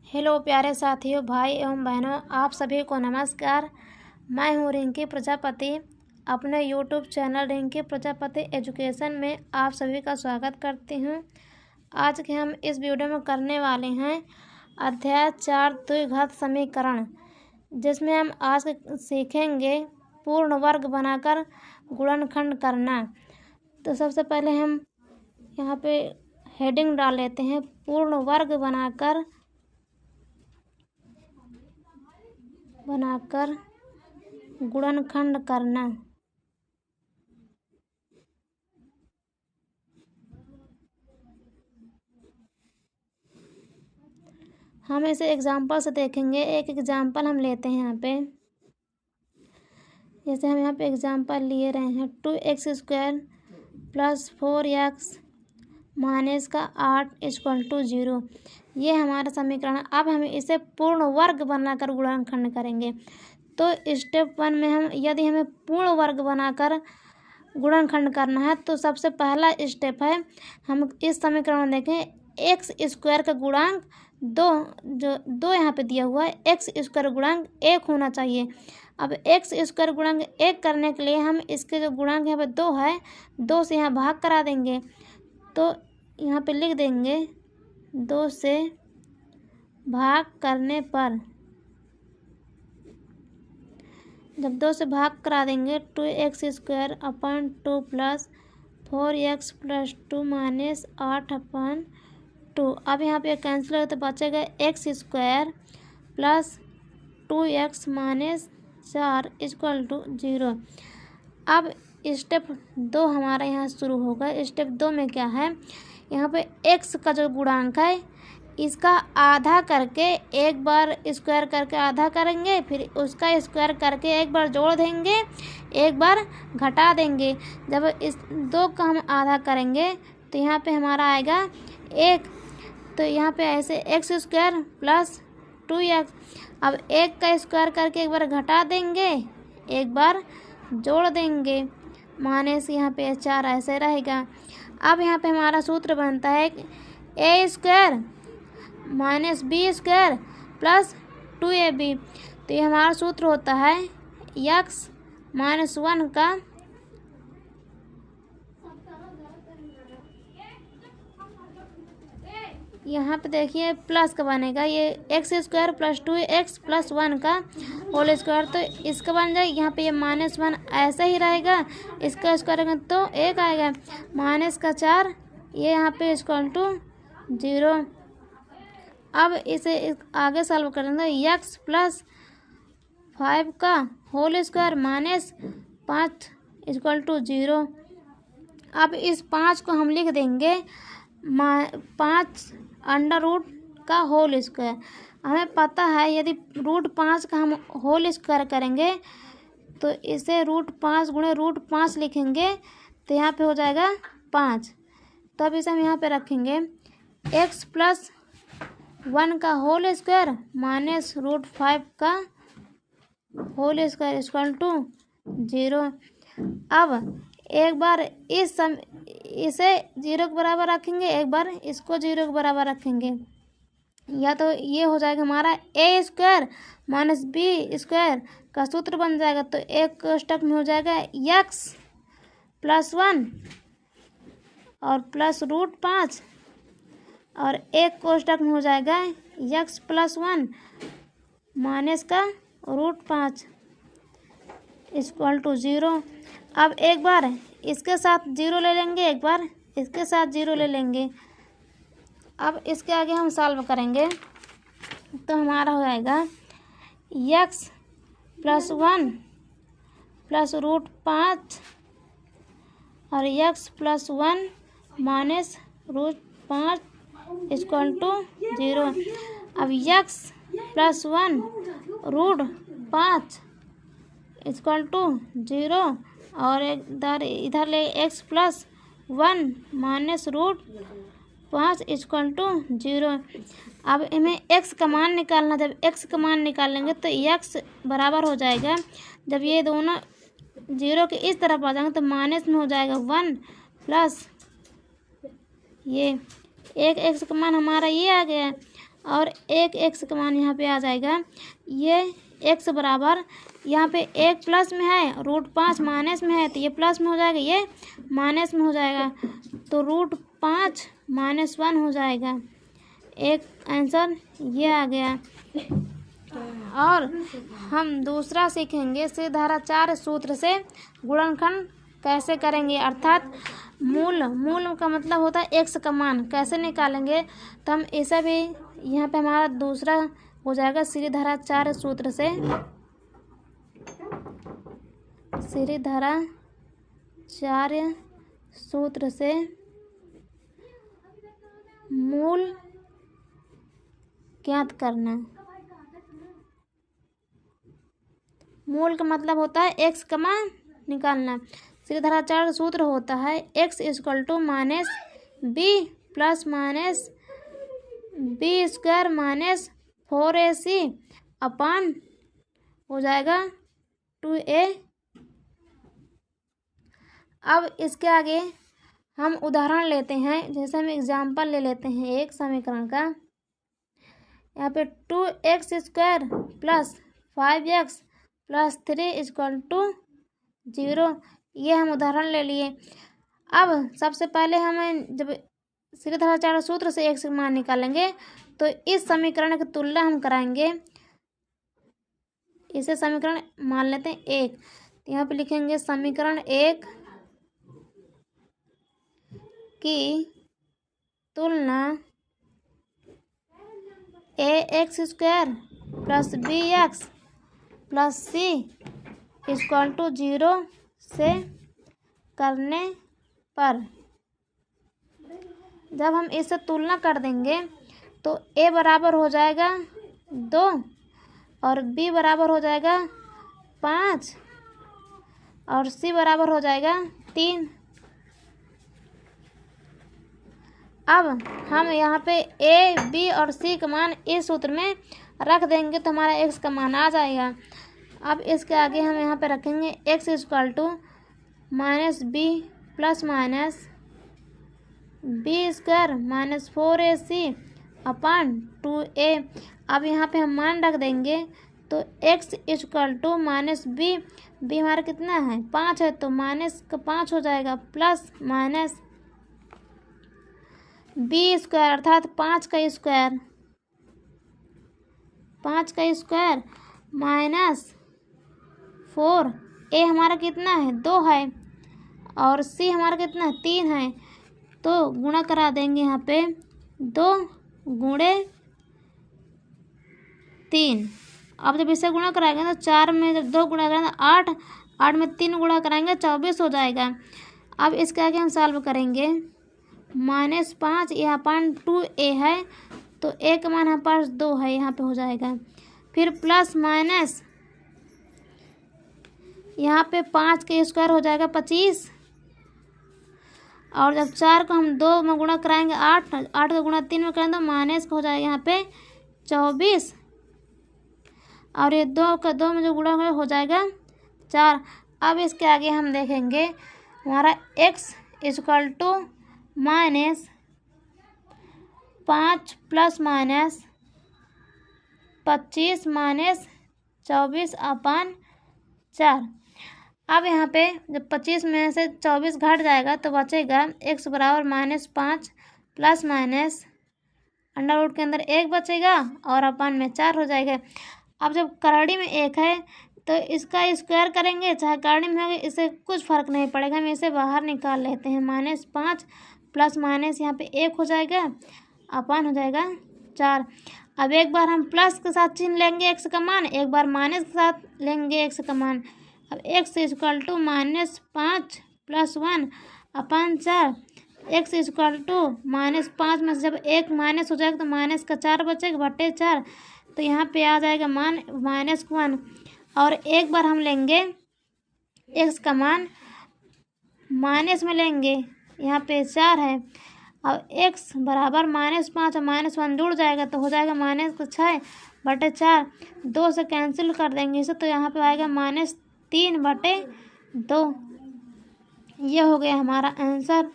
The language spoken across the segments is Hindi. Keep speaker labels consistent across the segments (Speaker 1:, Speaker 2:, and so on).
Speaker 1: हेलो प्यारे साथियों, भाई एवं बहनों, आप सभी को नमस्कार। मैं हूं रिंकी प्रजापति। अपने YouTube channel Rinki Prajapati education में आप सभी का स्वागत करती हूं। आज के हम इस वीडियो में करने वाले हैं अध्याय 4 द्विघात समीकरण, जिसमें हम आज सीखेंगे पूर्ण वर्ग बनाकर गुणनखंड करना। तो सबसे पहले हम यहाँ पे हेडिंग डाल लेते हैं, पूर्ण वर्ग बनाकर गुणनखंड करना। हम इसे एग्जाम्पल से देखेंगे। एक एग्जाम्पल हम लेते हैं यहाँ पे। जैसे हम यहाँ पे एग्जाम्पल लिए रहे हैं 2x² + 4x - 8 = 0। ये हमारा समीकरण। अब हम इसे पूर्ण वर्ग बनाकर गुणनखंड करेंगे। तो स्टेप 1 में हमें पूर्ण वर्ग बनाकर गुणनखंड करना है, तो सबसे पहला स्टेप है, हम इस समीकरण में देखें x² का गुणांक 2 यहाँ पे दिया हुआ है। x² गुणांक 1 होना चाहिए। अब x² गुणांक 1 करने के लिए हम इसके जो गुणांक यहाँ पे 2 है, 2 से यहाँ भाग करा देंगे। तो यहाँ पे लिख देंगे 2 से भाग करने पर, जब 2 से भाग करा देंगे 2x² / 2 + 4x + 2 - 8/2। अब यहाँ पे कैंसिल हो तो बचेगा x² + 2x - 4 = 0। अब स्टेप 2 हमारा यहाँ शुरू होगा। स्टेप 2 में क्या है, यहाँ पे x का जो गुणांक है इसका आधा करके एक बार स्क्वायर करके आधा करेंगे, फिर उसका स्क्वायर करके एक बार जोड़ देंगे, एक बार घटा देंगे। जब इस 2 का हम आधा करेंगे तो यहाँ पे हमारा आएगा 1। तो यहाँ पे ऐसे x² + 2x। अब 1 का स्क्वायर करके एक बार घटा देंगे, एक बार जोड़ देंगे, माइनस यहाँ पे 4 ऐसे रहेगा। अब यहाँ पे हमारा सूत्र बनता है a² - b² + 2ab। तो ये हमारा सूत्र होता है x - 1 का यहाँ पे देखिए प्लस का बनेगा, ये x² + 2x + 1 का होल स्क्वायर। तो इसका बन जाए यहाँ पे ये -1 ऐसा ही रहेगा, इसका स्क्वायर करेंगे तो 1 आएगा, -4 ये यहाँ पे = 0। अब इसे आगे सॉल्व करेंगे। x + 5 का होल स्क्वायर -5 = 0। अब इस 5 को हम लिख देंगे 5 √ का होल स्क्वायर। हमें पता है यदि √5 का हम होल स्क्वायर करेंगे तो इसे √5 × √5 लिखेंगे, तो यहाँ पे हो जाएगा 5। तब इसे हम यहाँ पे रखेंगे x + 1 का होल स्क्वायर -√5 का होल स्क्वायर = 0। अब एक बार इसे 0 के बराबर रखेंगे, एक बार इसको 0 के बराबर रखेंगे, या तो ये हो जाएगा हमारा a² - b² का सूत्र बन जाएगा। तो एक कोष्टक में हो जाएगा x + 1 और +√5, और एक कोष्टक में हो जाएगा x + 1 माइनस का √5 = 0। अब एक बार इसके साथ 0 ले लेंगे, एक बार इसके साथ 0 ले लेंगे। अब इसके आगे हम सॉल्व करेंगे तो हमारा हो जाएगा x + 1 + √5 और x + 1 - √5 = 0। अब x + 1 √5 = 0 और इधर ले x + 1 - √5 = 0। अब इन्हें x का मान निकालना। जब x का मान निकालेंगे तो x बराबर हो जाएगा, जब ये दोनों 0 के इस तरफ आ जाएंगे तो माइनस में हो जाएगा 1 प्लस ये एक x का मान हमारा ये आ गया, और एक एक्स का मान यहाँ पे आ जाएगा। ये एक्स बराबर यहाँ पे एक प्लस में है, √5 माइनस में है, तो ये प्लस में हो जाएगा, ये माइनस में हो जाएगा, तो √5 - 1 हो जाएगा। एक आंसर ये आ गया। और हम दूसरा सीखेंगे सीधाधारा 4 सूत्र से गुणनखंड कैसे करेंगे, अर्थात मूल का मतलब होता है एक्स का मान कैसे निकालेंगे। तो हम इसे भी यहाँ पे हमारा दूसरा हो जाएगा सीधाधारा 4 सूत्र से। सीधाधारा 4 सूत्र से मूल ज्ञात करना। मूल का मतलब होता है एक्स का मान निकालना। सीधाधारा 4 सूत्र होता है x = -b plus minus b² - 4ac अपान हो जाएगा 2a। अब इसके आगे हम उदाहरण लेते हैं, जैसे हम एग्जाम्पल ले लेते हैं एक समीकरण का। यहाँ पे 2x² + 5x + 3 = 0, ये हम उदाहरण ले लिए। अब सबसे पहले हमें जब सीधाधारा 4 सूत्र से x का मान निकालेंगे तो इस समीकरण की तुलना हम कराएंगे। इसे समीकरण मान लेते हैं 1, तो यहाँ पे लिखेंगे समीकरण 1 की तुलना ax² + bx + c = 0 से करने पर जब हम इससे तुलना कर देंगे तो a बराबर हो जाएगा 2 और b बराबर हो जाएगा 5 और c बराबर हो जाएगा 3। अब हम यहाँ पे a, b और c का मान इस सूत्र में रख देंगे तो हमारा x का मान आ जाएगा। अब इसके आगे हम यहाँ पे रखेंगे x = -b plus minus b² - 4ac अपान 2a। अब यहाँ पे हम मान रख देंगे तो x = -b हमारा कितना है 5 है, तो -5 हो जाएगा प्लस माइनस b² अर्थात 5 का स्क्वायर -4। a हमारा कितना है 2 है और c हमारा कितना है 3 है, तो गुणा करा देंगे यहाँ पे 2 × 3। अब जब इसे गुणा कराएंगे तो 4 में जब 2 गुणा करेंगे 8, 8 में 3 गुणा कराएंगे 24 हो जाएगा। अब इसके आगे हम सॉल्व करेंगे -5 यहाँ पर 2a है, तो a का मान यहाँ पर 2 है, यहाँ पे हो जाएगा। फिर प्लस माइनस यहाँ पे 5 के स्क्वायर हो जाएगा 25 और जब 4 को हम 2 में गुणा कराएंगे 8 का गुणा 3 में करेंगे तो माइनस हो जाएगा यहाँ पे 24 और ये 2 का 2 में जो गुणा हो जाएगा 4। अब इसके आगे हम देखेंगे हमारा x = -5 प्लस माइनस 25 - 24 अपान 4। अब यहाँ पे जब 25 में से 24 घट जाएगा तो बचेगा x बराबर -5 प्लस माइनस अंडर रूट के अंदर 1 बचेगा और अपान में 4 हो जाएगा। अब जब करड़ी में 1 है तो इसका स्क्वायर करेंगे चाहे करड़ी में होगा, इससे कुछ फर्क नहीं पड़ेगा, हम इसे बाहर निकाल लेते हैं। -5 प्लस माइनस यहाँ पे 1 हो जाएगा अपान हो जाएगा 4। अब एक बार हम प्लस के साथ चिन्ह लेंगे x का मान, एक बार माइनस के साथ लेंगे x का मान। अब x = -5 प्लस 1 अपान 4। x = -5 में से जब 1 माइनस हो जाएगा तो माइनस का 4 बचेगा बटे 4, तो यहाँ पे आ जाएगा मान -1। और एक बार हम लेंगे x का मान माइनस में लेंगे, यहाँ पे 4 है और x बराबर -5 और -1 जुड़ जाएगा तो हो जाएगा -6 बटे 4। 2 से कैंसिल कर देंगे इसे, तो यहाँ पे आएगा -3 बटे 2। ये हो गया हमारा आंसर।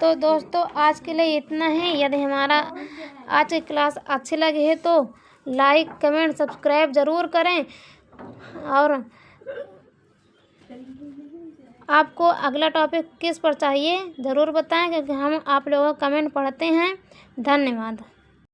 Speaker 1: तो दोस्तों आज के लिए इतना ही। यदि हमारा आज की क्लास अच्छी लगी है तो लाइक कमेंट सब्सक्राइब ज़रूर करें, और आपको अगला टॉपिक किस पर चाहिए ज़रूर बताएं, क्योंकि हम आप लोगों का कमेंट पढ़ते हैं। धन्यवाद।